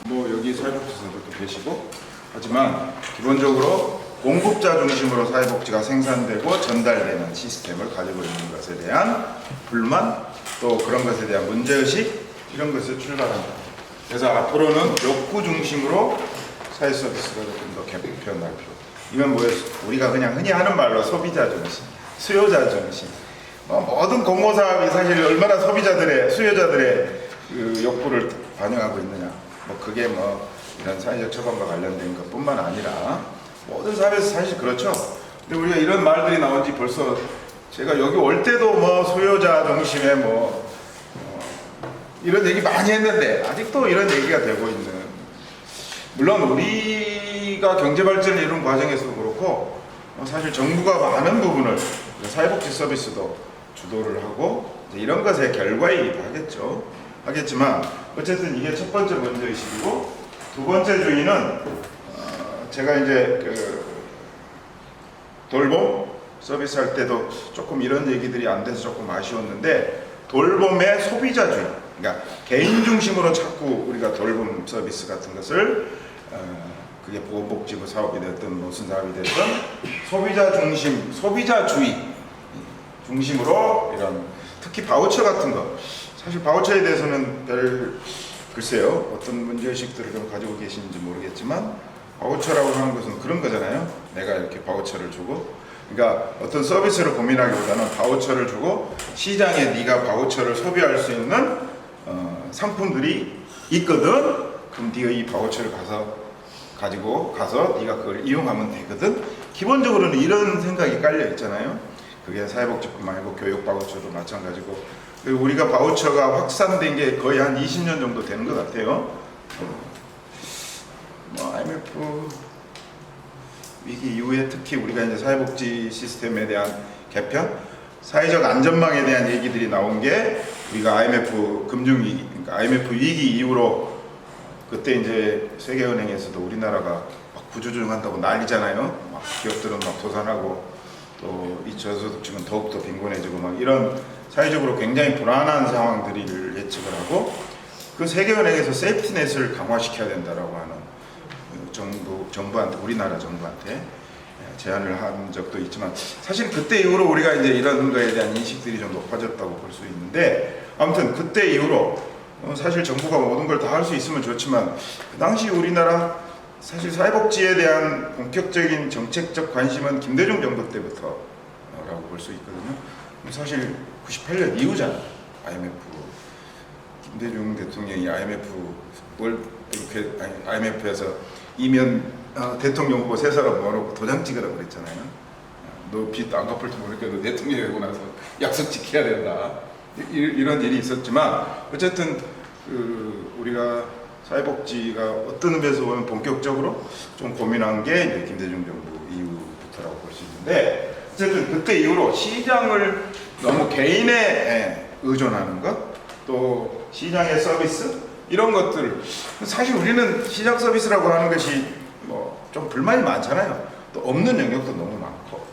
뭐 여기 사회복지사들도 계시고 하지만 기본적으로 공급자 중심으로 사회복지가 생산되고 전달되는 시스템을 가지고 있는 것에 대한 불만, 또 그런 것에 대한 문제의식, 이런 것을 출발한다. 그래서 앞으로는 욕구 중심으로 사회 서비스가 좀 더 개편할 필요. 이건 뭐예요? 우리가 그냥 흔히 하는 말로 소비자 중심, 수요자 중심. 모든 공모 사업이 사실 얼마나 소비자들의, 수요자들의 그 욕구를 반영하고 있느냐. 그게 이런 사회적 처방과 관련된 것뿐만 아니라 모든 사업에서 사실 그렇죠. 근데 우리가 이런 말들이 나온 지 벌써, 제가 여기 올 때도 수요자 중심의 이런 얘기 많이 했는데 아직도 이런 얘기가 되고 있는. 물론 우리가 경제 발전을 이룬 과정에서도 그렇고 사실 정부가 많은 부분을 사회복지 서비스도 주도를 하고 이런 것의 결과이기도 하겠지만 어쨌든 이게 첫 번째 문제의식이고, 두 번째 주의는 제가 이제 돌봄 서비스 할 때도 조금 이런 얘기들이 안 돼서 조금 아쉬웠는데, 돌봄의 소비자주의, 그러니까 개인 중심으로 자꾸 우리가 돌봄 서비스 같은 것을 그게 보건복지부 사업이 됐든 무슨 사업이 됐든 소비자 중심, 소비자주의 중심으로 이런, 특히 바우처 같은 거, 사실 바우처에 대해서는 글쎄요 어떤 문제의식들을 좀 가지고 계시는지 모르겠지만, 바우처라고 하는 것은 그런 거잖아요. 내가 이렇게 바우처를 주고, 그러니까 어떤 서비스를 고민하기보다는 바우처를 주고 시장에 네가 바우처를 소비할 수 있는 상품들이 있거든. 그럼 네가 이 바우처를 가지고 가서 네가 그걸 이용하면 되거든. 기본적으로는 이런 생각이 깔려 있잖아요. 그게 사회복지뿐만 아니고 교육 바우처도 마찬가지고. 그리고 우리가 바우처가 확산된 게 거의 한 20년 정도 되는 것 같아요. IMF 위기 이후에 특히 우리가 이제 사회복지 시스템에 대한 개편, 사회적 안전망에 대한 얘기들이 나온 게 우리가 IMF 금융위기, 그러니까 IMF 위기 이후로, 그때 이제 세계은행에서도 우리나라가 막 구조조정한다고 난리잖아요. 막 기업들은 막 도산하고 또 이 저소득층은 더욱더 빈곤해지고 막 이런 사회적으로 굉장히 불안한 상황들을 예측을 하고, 그 세계은행에서 세이프티넷을 강화시켜야 된다라고 하는 정부한테, 우리나라 정부한테 제안을 한 적도 있지만, 사실 그때 이후로 우리가 이제 이런 거에 대한 인식들이 좀 높아졌다고 볼 수 있는데, 아무튼 그때 이후로 사실 정부가 모든 걸 다 할 수 있으면 좋지만, 그 당시 우리나라 사실 사회복지에 대한 본격적인 정책적 관심은 김대중 정부 때부터라고 볼 수 있거든요. 사실 98년 이후잖아요. 김대중 대통령이 IMF에서 이면 대통령 후보 세 사람 모아놓고 도장 찍으라고 그랬잖아요. 너 빚 안 갚을 줄 모르니까 너 대통령이 되고 나서 약속 지켜야 된다. 이런 일이 있었지만, 어쨌든 우리가 사회복지가 어떤 의미에서 보면 본격적으로 좀 고민한 게 이제 김대중 정부 이후부터라고 볼 수 있는데, 어쨌든 그때 이후로 시장을 너무 개인에 의존하는 것, 또 시장의 서비스, 이런 것들, 사실 우리는 시장 서비스라고 하는 것이 좀 불만이 많잖아요. 또 없는 영역도 너무 많고.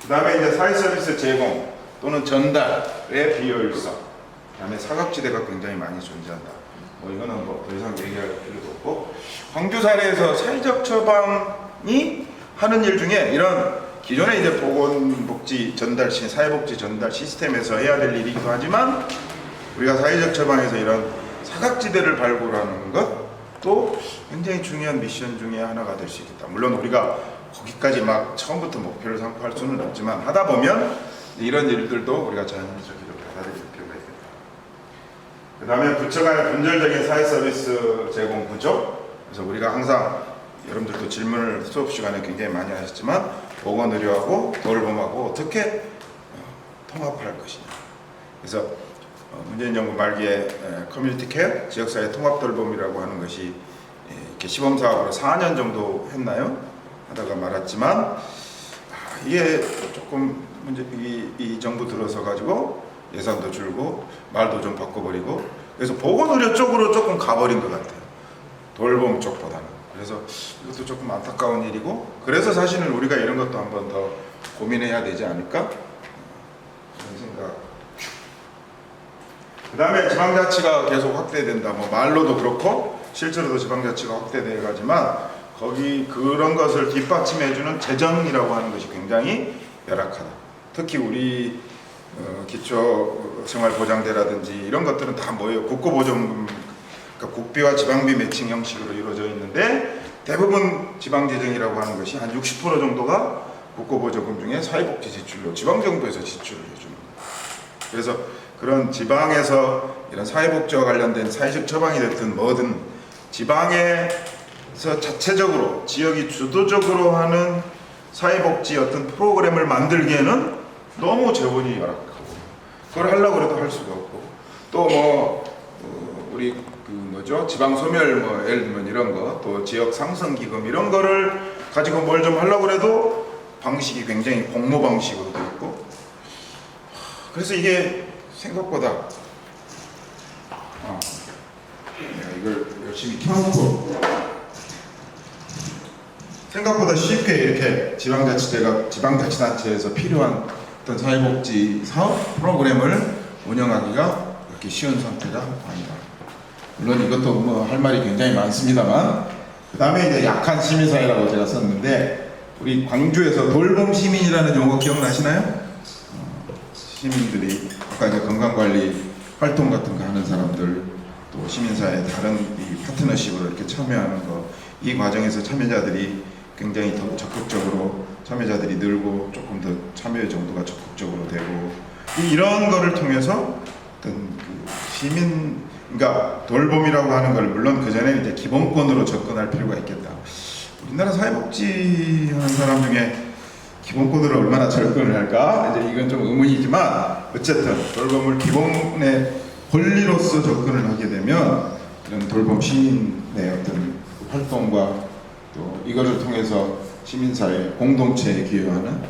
그 다음에 이제 사회 서비스 제공 또는 전달의 비효율성, 그 다음에 사각지대가 굉장히 많이 존재한다. 이거는 더 이상 얘기할 필요도 없고, 광주 사례에서 사회적 처방이 하는 일 중에 이런 기존의 이제 보건복지 전달, 사회복지 전달 시스템에서 해야 될 일이기도 하지만, 우리가 사회적 처방에서 이런 사각지대를 발굴하는 것도 굉장히 중요한 미션 중에 하나가 될 수 있겠다. 물론 우리가 거기까지 막 처음부터 목표를 삼고 할 수는 없지만, 하다 보면 이런 일들도 우리가 자연스럽게 받아들일 필요가 있겠다. 그 다음에 부처 간의 분절적인 사회 서비스 제공 구조. 그래서 우리가 항상, 여러분들도 질문을 수업 시간에 굉장히 많이 하셨지만, 보건의료하고 돌봄하고 어떻게 통합할 것이냐. 그래서 문재인 정부 말기에 커뮤니티 케어, 지역사회 통합돌봄이라고 하는 것이 이렇게 시범사업으로 4년 정도 했나요? 하다가 말았지만, 이게 조금 이 정부 들어서 가지고 예산도 줄고 말도 좀 바꿔버리고, 그래서 보건의료 쪽으로 조금 가버린 것 같아요. 돌봄 쪽보다는. 그래서 이것도 조금 안타까운 일이고, 그래서 사실은 우리가 이런 것도 한번 더 고민해야 되지 않을까? 그런 생각. 그다음에 지방자치가 계속 확대된다. 뭐 말로도 그렇고 실제로도 지방자치가 확대돼 가지만 거기 그런 것을 뒷받침해주는 재정이라고 하는 것이 굉장히 열악하다. 특히 우리 기초생활보장대라든지 이런 것들은 다 뭐예요? 국고보조금, 그러니까 국비와 지방비 매칭 형식으로 이루어져 있는데 대부분 지방재정이라고 하는 것이 한 60% 정도가 국고보조금 중에 사회복지 지출로 지방정부에서 지출을 해주는 거예요. 그래서 그런 지방에서 이런 사회복지와 관련된 사회적 처방이 됐든 뭐든 지방에서 자체적으로 지역이 주도적으로 하는 사회복지 어떤 프로그램을 만들기에는 너무 재원이 열악하고 그걸 하려고 해도 할 수가 없고 또 우리 지방 소멸 예를 들면 이런 거 또 지역 상승 기금 이런 거를 가지고 뭘 좀 하려고 해도 방식이 굉장히 공모 방식으로 되어 있고 그래서 이게 생각보다 내가 이걸 열심히 켜놓고 생각보다 쉽게 이렇게 지방자치단체에서 필요한 어떤 사회복지 사업 프로그램을 운영하기가 그렇게 쉬운 상태가 아니다. 물론 이것도 할 말이 굉장히 많습니다만 그 다음에 이제 약한 시민사회라고 제가 썼는데 우리 광주에서 돌봄 시민이라는 용어 기억나시나요? 시민들이 아까 이제 건강관리 활동 같은 거 하는 사람들 또 시민사회 다른 이 파트너십으로 이렇게 참여하는 거 이 과정에서 참여자들이 굉장히 더 적극적으로 참여자들이 늘고 조금 더 참여 정도가 적극적으로 되고 이런 거를 통해서 어떤 시민 그러니까 돌봄이라고 하는 걸 물론 그 전에 이제 기본권으로 접근할 필요가 있겠다. 우리나라 사회복지 하는 사람 중에 기본권으로 얼마나 접근을 할까? 이제 이건 좀 의문이지만 어쨌든 돌봄을 기본의 권리로서 접근을 하게 되면 이런 돌봄 시민의 어떤 활동과 또 이거를 통해서 시민사회 공동체에 기여하는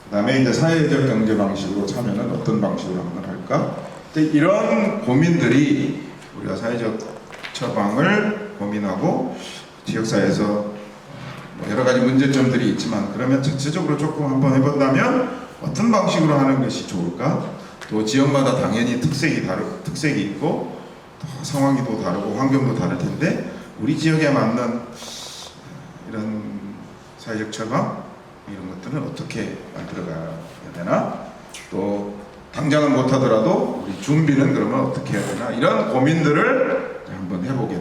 그다음에 이제 사회적 경제 방식으로 참여는 어떤 방식으로 한번 할까? 이런 고민들이 우리가 사회적 처방을 고민하고 지역사회에서 여러 가지 문제점들이 있지만 그러면 전체적으로 조금 한번 해본다면 어떤 방식으로 하는 것이 좋을까? 또 지역마다 당연히 특색이 있고 또 상황이 또 다르고 환경도 다를 텐데 우리 지역에 맞는 이런 사회적 처방 이런 것들은 어떻게 만들어가야 되나? 또 당장은 못하더라도 우리 준비는 그러면 어떻게 해야 되나? 이런 고민들을 한번 해보게